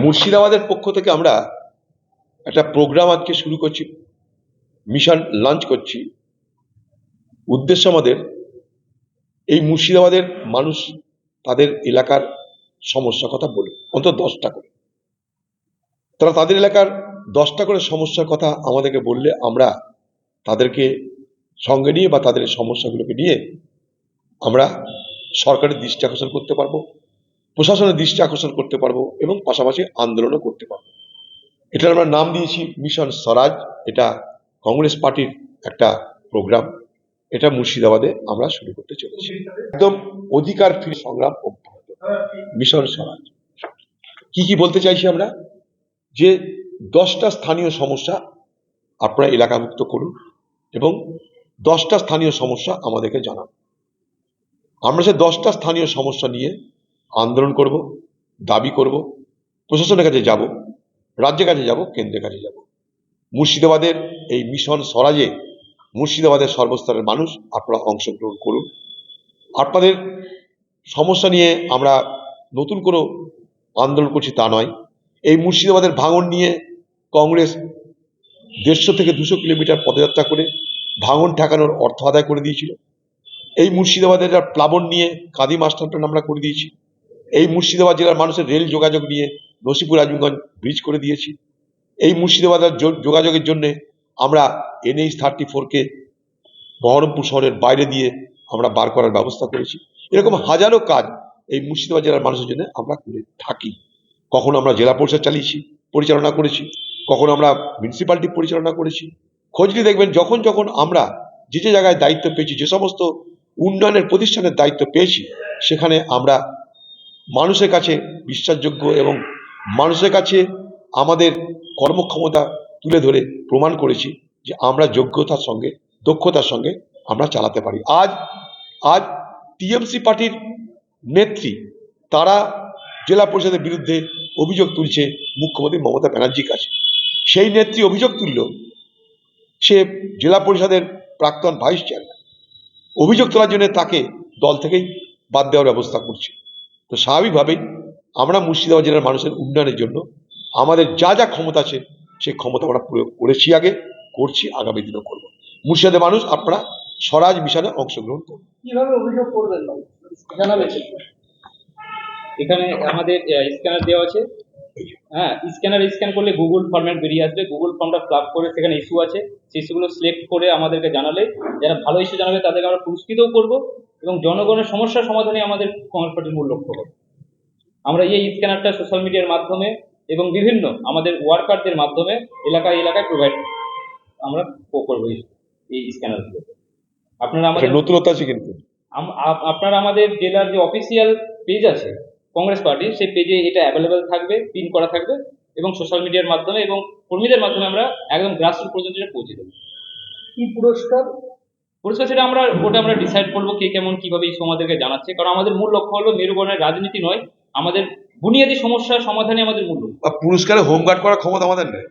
মুর্শিদাবাদের পক্ষ থেকে আমরা একটা প্রোগ্রাম আজকে শুরু করছি, মিশন লঞ্চ করছি। উদ্দেশ্য আমাদের এই মুর্শিদাবাদের মানুষ তাদের এলাকার সমস্যার কথা বলে, অন্তত 10টা করে। তারা তাদের এলাকার 10টা করে সমস্যার কথা আমাদেরকে বললে আমরা তাদেরকে সঙ্গে নিয়ে বা তাদের সমস্যাগুলোকে নিয়ে আমরা সরকারের দৃষ্টি আকর্ষণ করতে পারবো, প্রশাসনের দৃষ্টি আকর্ষণ করতে পারবো এবং পাশাপাশি আন্দোলনও করতে পারবো। এটার আমরা নাম দিয়েছি মিশন স্বরাজ। এটা কংগ্রেস পার্টির একটা প্রোগ্রাম। এটা মুর্শিদাবাদে আমরা শুরু করতে চলেছি। একদম অধিকার ফিরে সংগ্রাম অব্যাহত। মিশন স্বরাজ কি কি বলতে চাইছি আমরা, যে 10টা স্থানীয় সমস্যা আপনারা এলাকাভুক্ত করুন এবং 10টা স্থানীয় সমস্যা আমাদেরকে জানান। আমরা সে 10টা স্থানীয় সমস্যা নিয়ে আন্দোলন করব, দাবি করব, প্রশাসনের কাছে যাব, রাজ্যের কাছে যাব, কেন্দ্রের কাছে যাব। মুর্শিদাবাদের এই মিশন স্বরাজে মুর্শিদাবাদের সর্বস্তরের মানুষ আপনারা অংশগ্রহণ করুন। আপনাদের সমস্যা নিয়ে আমরা নতুন করে আন্দোলন করছি তা নয়। এই মুর্শিদাবাদের ভাঙন নিয়ে কংগ্রেস 150 থেকে 200 কিলোমিটার পদযাত্রা করে ভাঙন ঠেকানোর অর্থ আদায় করে দিয়েছিল। এই মুর্শিদাবাদের প্লাবন নিয়ে কাঁদি মাস্টার প্ল্যান আমরা করে দিয়েছি। এই মুর্শিদাবাদ জেলার মানুষের রেল যোগাযোগ নিয়ে নসিপুর আজিমগঞ্জ ব্রিজ করে দিয়েছি। এই মুর্শিদাবাদের যোগাযোগের জন্য আমরা NH-34-কে বহরমপুর শহরের বাইরে দিয়ে আমরা বার করার ব্যবস্থা করেছি। এরকম হাজারো কাজ এই মুর্শিদাবাদ জেলার মানুষের জন্য আমরা করে থাকি। কখনো আমরা জেলা পরিষদ পরিচালনা করেছি, কখনো আমরা মিউনিসিপ্যালিটি পরিচালনা করেছি। খোঁজ নিয়ে দেখবেন যখন যখন আমরা যে যে জায়গায় দায়িত্ব পেয়েছি, যে সমস্ত উন্নয়নের প্রতিষ্ঠানের দায়িত্ব পেয়েছি, সেখানে আমরা মানুষের কাছে বিশ্বাসযোগ্য এবং মানুষের কাছে আমাদের কর্মক্ষমতা তুলে ধরে প্রমাণ করেছি যে আমরা যোগ্যতার সঙ্গে দক্ষতার সঙ্গে আমরা চালাতে পারি। আজ টিএমসি পার্টির নেত্রী তারা জেলা পরিষদের বিরুদ্ধে অভিযোগ তুলছে মুখ্যমন্ত্রী মমতা ব্যানার্জির কাছে। সেই নেত্রী অভিযোগ তুলল, সে জেলা পরিষদের প্রাক্তন ভাইস চেয়ারম্যান, অভিযোগ তোলার জন্য তাকে দল থেকেই বাদ দেওয়ার ব্যবস্থা করছে। তো স্বাভাবিকভাবেই আমরা মুর্শিদাবাদ জেলার মানুষের উন্নয়নের জন্য আমাদের যা যা ক্ষমতা আছে সেই ক্ষমতা আমরা প্রয়োগ করেছি, আগে করছি, আগামী দিনও করবো। মুর্শিদাবাদের মানুষ আপনারা স্বরাজ মিশনে অংশগ্রহণ করুন। কিভাবে অভিযোগ করবেন এখানে আমাদের স্ক্যানার দেওয়া আছে। হ্যাঁ, স্ক্যান করলে গুগল ফর্ম্যাট বেরিয়ে আসবে। গুগল ফর্মটা ফ্লাপ করে সেখানে ইস্যু আছে, সেই ইস্যুগুলো সিলেক্ট করে আমাদেরকে জানালে, যারা ভালো ইস্যু জানাবে তাদেরকে আমরা পুরস্কৃতও করবো এবং জনগণের সমস্যার সমাধানে আমাদের কংগ্রেস পার্টির মূল লক্ষ্য হবে। আমরা এই স্ক্যানারটা সোশ্যাল মিডিয়ার মাধ্যমে এবং বিভিন্ন আমাদের ওয়ার্কারদের মাধ্যমে এলাকায় প্রোভাইড আমরা করবো এই স্ক্যানারগুলো। আপনারা আমাদের নতুনতা আছে, কিন্তু আপনারা আমাদের জেলার যে অফিসিয়াল পেজ আছে কংগ্রেস পার্টি, সেই পেজে এটা অ্যাভেলেবেল থাকবে, পিন করা থাকবে এবং সোশ্যাল মিডিয়ার মাধ্যমে এবং কর্মীদের মাধ্যমে আমরা একদম গ্রাসরুট পর্যন্ত পৌঁছে দেবো। কি পুরস্কার সেটা আমরা ডিসাইড করবো কে কেমন কিভাবে এই আমাদেরকে জানাচ্ছে। কারণ আমাদের মূল লক্ষ্য হলো মেরুকরণের রাজনীতি নয়, আমাদের বুনিয়াদী সমস্যার সমাধানে আমাদের মূল লক্ষ্য। পুরস্কারে হোমগার্ড করার ক্ষমতা আমাদের নেই।